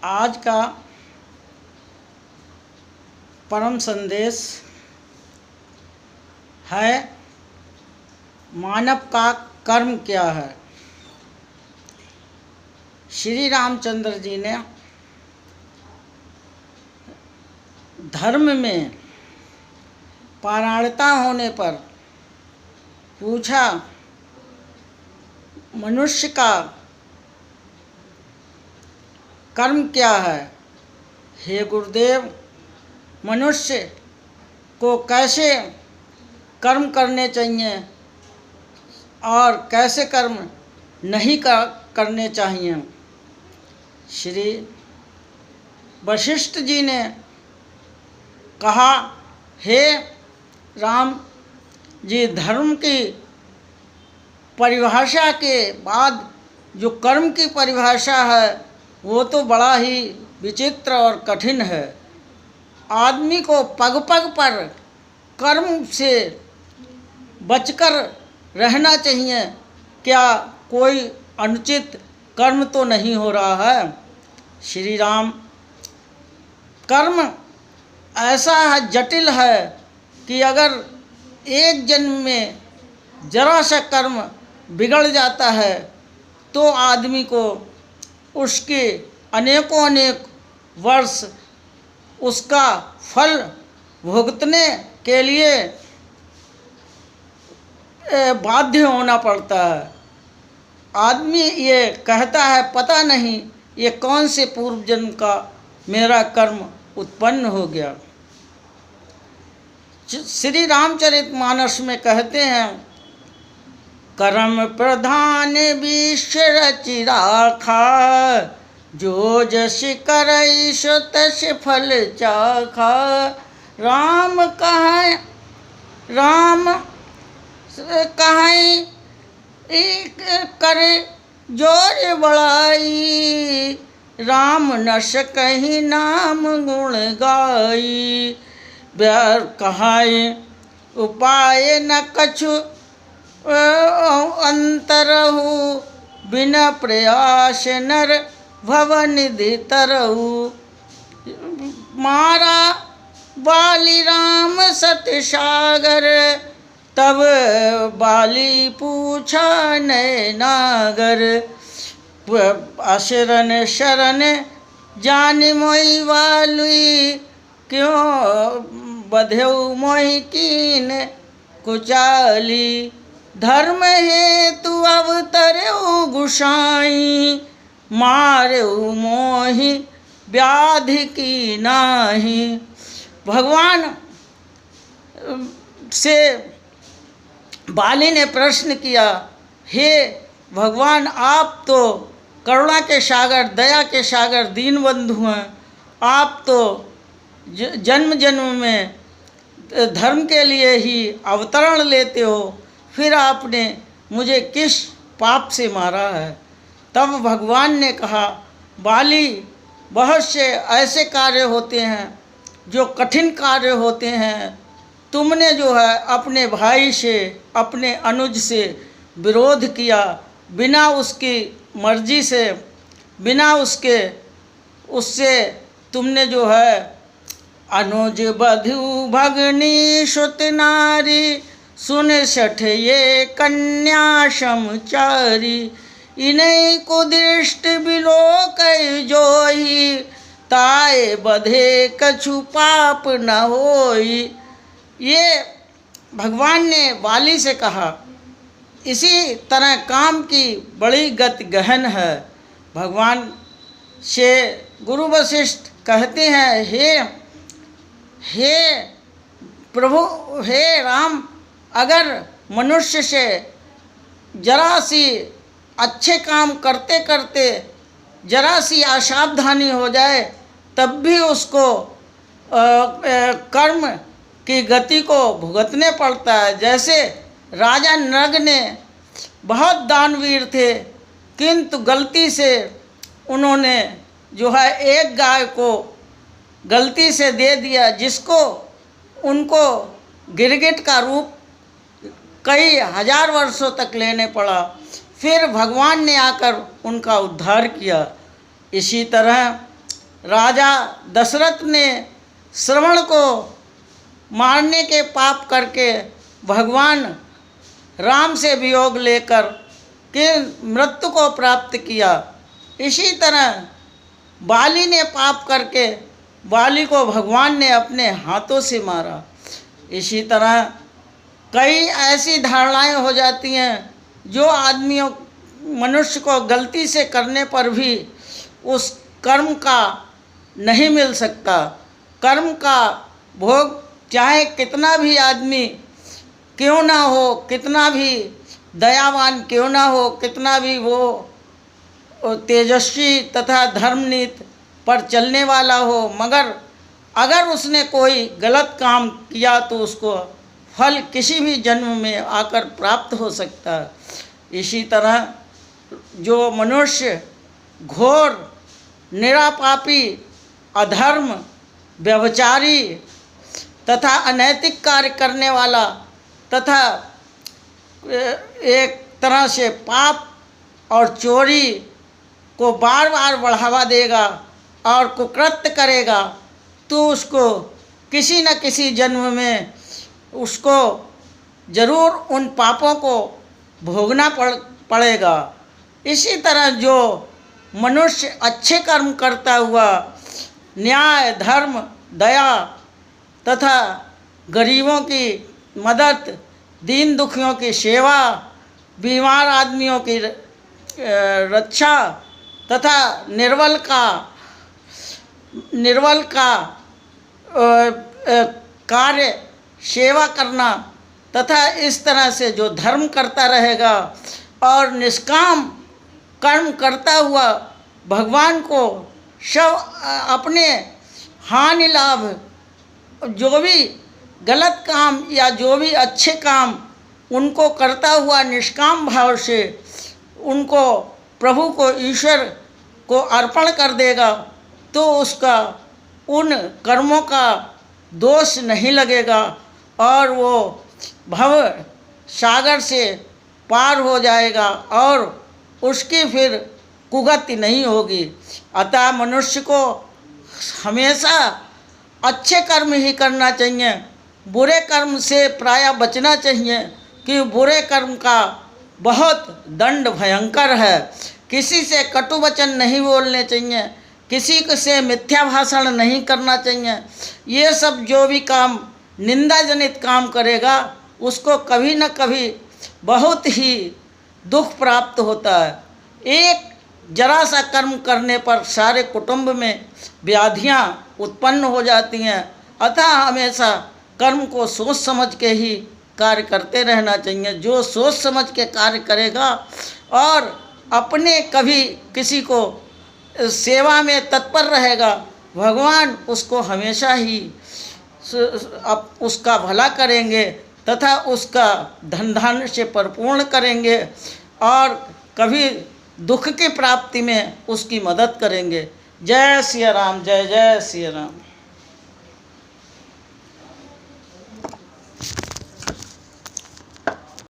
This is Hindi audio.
आज का परम संदेश है मानव का कर्म क्या है। श्री रामचंद्र जी ने धर्म में पारायणता होने पर पूछा, मनुष्य का कर्म क्या है। हे गुरुदेव, मनुष्य को कैसे कर्म करने चाहिए और कैसे कर्म नहीं करने चाहिए। श्री वशिष्ठ जी ने कहा, हे राम जी, धर्म की परिभाषा के बाद जो कर्म की परिभाषा है वो तो बड़ा ही विचित्र और कठिन है। आदमी को पग पग पर कर्म से बचकर रहना चाहिए। क्या कोई अनुचित कर्म तो नहीं हो रहा है। श्री राम, कर्म ऐसा है, जटिल है कि अगर एक जन्म में जरा सा कर्म बिगड़ जाता है तो आदमी को उसके अनेकों अनेक वर्ष उसका फल भुगतने के लिए बाध्य होना पड़ता है। आदमी ये कहता है, पता नहीं ये कौन से पूर्व जन्म का मेरा कर्म उत्पन्न हो गया। श्री रामचरितमानस में कहते हैं, कर्म प्रधान विश्व रचि राखा, जो जस करई सो तस फल चाखा। राम कहाँ करे जोर बड़ाई, राम न सकहि नाम गुण गाई। ब्यार कहाई उपाय न कछु अंतरहु, बिना प्रयास नर भवनिधि तरहु। मारा बाली राम सत सागर, तब बाली पूछा नय नागर। अशरण शरण जानि मोहि वालुई, क्यों बधेउ मोहि कीन कुचाली। धर्म हेतु अवतरऊ गुसाई, मारऊ मोहि व्याधि की नाही। भगवान से बाली ने प्रश्न किया, हे भगवान, आप तो करुणा के सागर, दया के सागर, दीन बंधु हैं। आप तो जन्म जन्म में धर्म के लिए ही अवतरण लेते हो, फिर आपने मुझे किस पाप से मारा है। तब भगवान ने कहा, बाली, बहुत से ऐसे कार्य होते हैं जो कठिन कार्य होते हैं। तुमने जो है अपने भाई से, अपने अनुज से विरोध किया, बिना उसकी मर्जी से, बिना उससे तुमने जो है अनुज बधु भगनी सुत नारी, सुन सठ ये कन्या समचारी। इन्हीं कुदृष्ट बिलोक जोही, ताए बधे कछु पाप न होई। ये भगवान ने बाली से कहा। इसी तरह काम की बड़ी गति गहन है। भगवान से गुरु वशिष्ठ कहते हैं, हे प्रभु, हे राम, अगर मनुष्य से जरा सी अच्छे काम करते करते जरा सी असावधानी हो जाए तब भी उसको कर्म की गति को भुगतने पड़ता है। जैसे राजा नग ने बहुत दानवीर थे, किंतु गलती से उन्होंने जो है एक गाय को गलती से दे दिया, जिसको उनको गिरगिट का रूप कई हजार वर्षों तक लेने पड़ा। फिर भगवान ने आकर उनका उद्धार किया। इसी तरह राजा दशरथ ने श्रवण को मारने के पाप करके भगवान राम से वियोग लेकर के मृत्यु को प्राप्त किया। इसी तरह बाली ने पाप करके बाली को भगवान ने अपने हाथों से मारा। इसी तरह कई ऐसी धारणाएं हो जाती हैं जो आदमियों मनुष्य को गलती से करने पर भी उस कर्म का नहीं मिल सकता। कर्म का भोग चाहे कितना भी आदमी क्यों ना हो, कितना भी दयावान क्यों ना हो, कितना भी वो तेजस्वी तथा धर्मनीति पर चलने वाला हो, मगर अगर उसने कोई गलत काम किया तो उसको फल किसी भी जन्म में आकर प्राप्त हो सकता है। इसी तरह जो मनुष्य घोर निरापापी अधर्म व्यभिचारी तथा अनैतिक कार्य करने वाला तथा एक तरह से पाप और चोरी को बार बार बढ़ावा देगा और कुकृत्य करेगा तो उसको किसी न किसी जन्म में उसको ज़रूर उन पापों को भोगना पड़ेगा। इसी तरह जो मनुष्य अच्छे कर्म करता हुआ न्याय धर्म दया तथा गरीबों की मदद, दीन दुखियों की सेवा, बीमार आदमियों की रक्षा तथा निर्बल का कार्य सेवा करना तथा इस तरह से जो धर्म करता रहेगा और निष्काम कर्म करता हुआ भगवान को सब अपने हानि लाभ, जो भी गलत काम या जो भी अच्छे काम उनको करता हुआ निष्काम भाव से उनको प्रभु को, ईश्वर को अर्पण कर देगा तो उसका उन कर्मों का दोष नहीं लगेगा और वो भव सागर से पार हो जाएगा और उसकी फिर कुगति नहीं होगी। अतः मनुष्य को हमेशा अच्छे कर्म ही करना चाहिए, बुरे कर्म से प्रायः बचना चाहिए कि बुरे कर्म का बहुत दंड भयंकर है। किसी से कटु वचन नहीं बोलने चाहिए, किसी से मिथ्या भाषण नहीं करना चाहिए। ये सब जो भी काम निंदा जनित काम करेगा उसको कभी न कभी बहुत ही दुख प्राप्त होता है। एक जरा सा कर्म करने पर सारे कुटुंब में व्याधियाँ उत्पन्न हो जाती हैं। अतः हमेशा कर्म को सोच समझ के ही कार्य करते रहना चाहिए। जो सोच समझ के कार्य करेगा और अपने कभी किसी को सेवा में तत्पर रहेगा, भगवान उसको हमेशा ही उसका भला करेंगे तथा उसका धन धान्य से परिपूर्ण करेंगे और कभी दुख की प्राप्ति में उसकी मदद करेंगे। जय सिया राम, जय जय सिया राम।